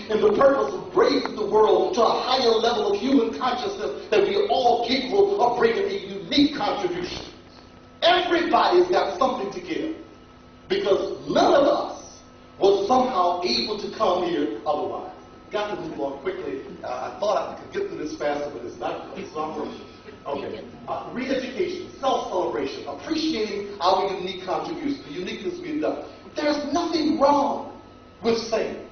in the purpose of raising the world to a higher level of human consciousness that we are all capable of bringing a unique contribution. Everybody's got something to give, because none of us was somehow able to come here otherwise. Got to move on quickly. I thought I could get through this faster, but it's not working. Okay. Re-education, self-celebration, appreciating our unique contribution, the uniqueness we've done. There's nothing wrong with saying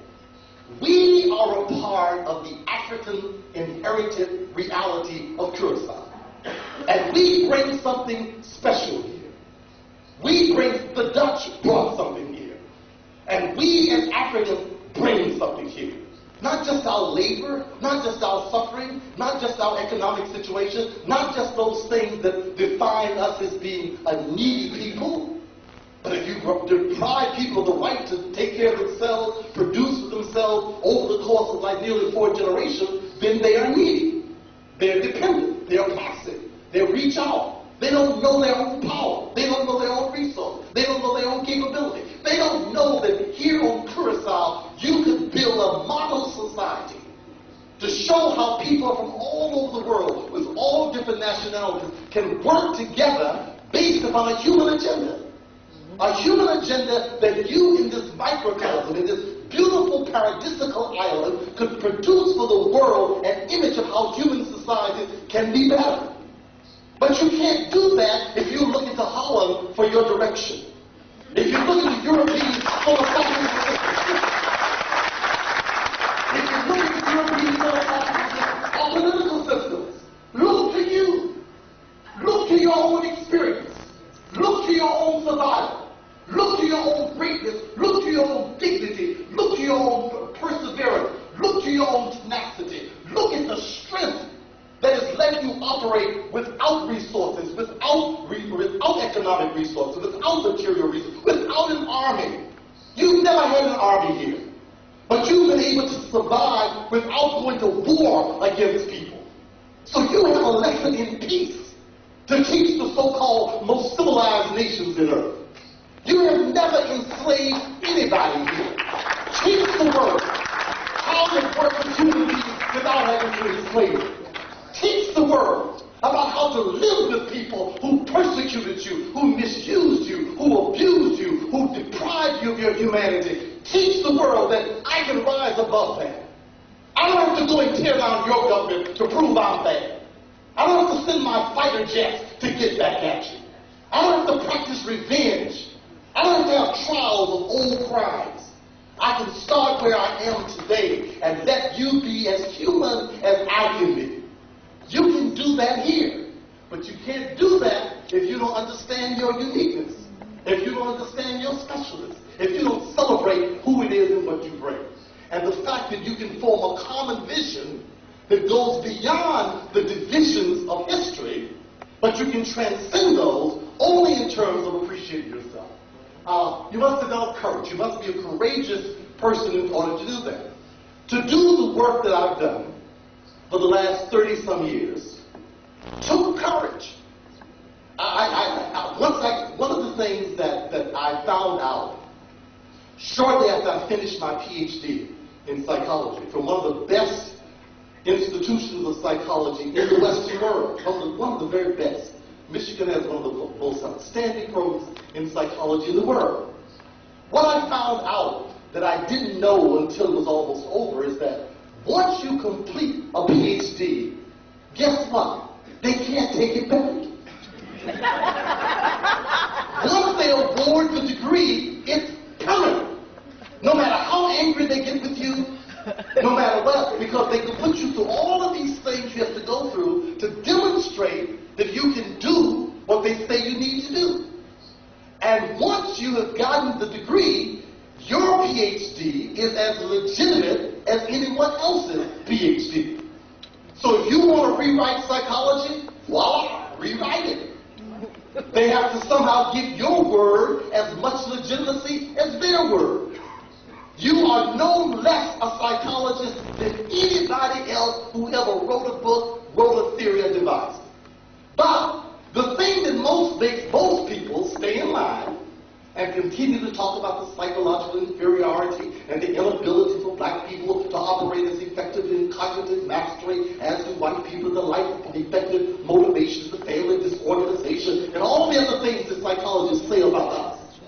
we are a part of the African inherited reality of Kòrsou. And we bring something special here. The Dutch brought something here. And we as Africans bring something here. Not just our labor, not just our suffering, not just our economic situation, not just those things that define us as being a needy people, but if you deprive people of the right to take care of themselves, produce for themselves over the course of like nearly 4 generations, then they are needy. They're dependent. They're passive. They reach out. They don't know their own power. They don't know their own resources. They don't know their own capability. They don't know that here on Kòrsou, you could build a model society to show how people from all over the world, with all different nationalities, can work together based upon a human agenda. A human agenda that you in this microcosm, in this beautiful paradisical island, could produce for the world an image of how human societies can be better. But you can't do that if you look into Holland for your direction. If you look at the European philosophical system, if you look at the European philosophical or political systems, look to you. Look to your own experience. Look to your own survival. Look to your own greatness. Look to your own dignity. Look to your own perseverance. Look to your own tenacity. Look at the strength that has let you operate without resources, without economic resources, without material resources, without an army. You've never had an army here. But you've been able to survive without going to war against people. So you have a lesson in peace to teach the so-called most civilized nations in earth. You have never enslaved anybody here. Teach the world how to work with human beings without having to enslave them. Teach the world about how to live with people who persecuted you, who misused you, who abused you, who deprived you of your humanity. Teach the world that I can rise above that. I don't have to go and tear down your government to prove I'm bad. I don't have to send my fighter jets to get back at you. I don't have to practice revenge. I don't have to have trials of old crimes. I can start where I am today and let you be as human as I can be. You can do that here, but you can't do that if you don't understand your uniqueness, if you don't understand your specialness, if you don't celebrate who it is and what you bring. And the fact that you can form a common vision that goes beyond the divisions of history, but you can transcend those only in terms of appreciating yourself. You must develop courage. You must be a courageous person in order to do that. To do the work that I've done for the last 30-some years took courage. One of the things that I found out shortly after I finished my PhD in psychology from one of the best institutions of psychology in the Western world, one of the very best. Michigan has one of the most outstanding programs in psychology in the world. What I found out that I didn't know until it was almost over is that once you complete a PhD, guess what? They can't take it back. Once they award the degree, it's permanent. No matter how angry they get with you, no matter what, because they can put you through all of these things you have to go through to demonstrate that you can do what they say you need to do. And once you have gotten the degree, your PhD is as legitimate as anyone else's PhD. So if you want to rewrite psychology, voila, rewrite it. They have to somehow give your word as much legitimacy as their word. You are no less a psychologist than anybody else who ever wrote a book, wrote a theory, or devised. But the thing that makes most people stay in line and continue to talk about the psychological inferiority and the inability for black black people to operate as effective in cognitive mastery as do white people in the life of effective motivation, the family disorganization, and all the other things that psychologists say about us.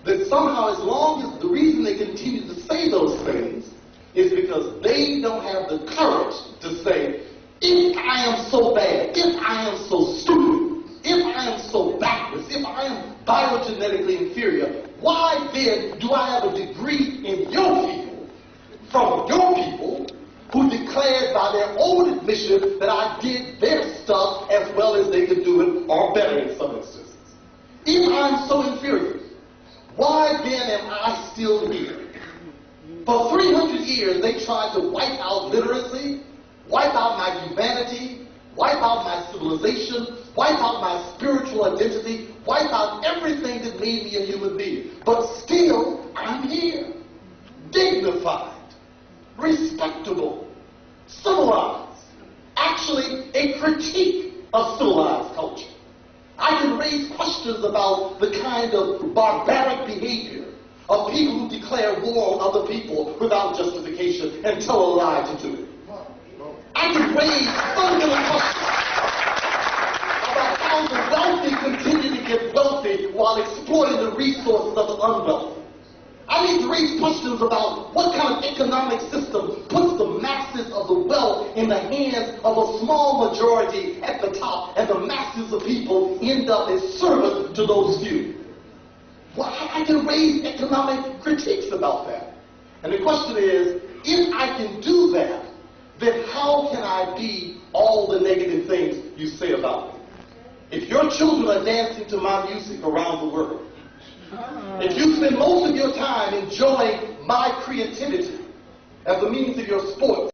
That somehow, as long as the reason they continue to say those things is because they don't have the courage to say, if I am so bad, if I am so stupid, if I am so backwards, if I am biogenetically inferior, why then do I have a degree in your people, from your people, who declared by their own admission that I did their stuff as well as they could do it, or better in some instances? If I'm so inferior, why then am I still here? For 300 years, they tried to wipe out literacy, wipe out my humanity, wipe out my civilization, wipe out my spiritual identity, wipe out everything that made me a human being. But still, I'm here, dignified, respectable, civilized, actually a critique of civilized culture. I can raise questions about the kind of barbaric behavior of people who declare war on other people without justification and tell a lie to do it. I can raise fundamental questions about how the wealthy continue to get wealthy while exploiting the resources of the unwealthy. I need to raise questions about what kind of economic system puts the masses of the wealth in the hands of a small majority at the top, and the masses of people end up as servants to those few. Well, I can raise economic critiques about that. And the question is, if I can do that, then how can I be all the negative things you say about me? If your children are dancing to my music around the world, if you spend most of your time enjoying my creativity as a means of your sport,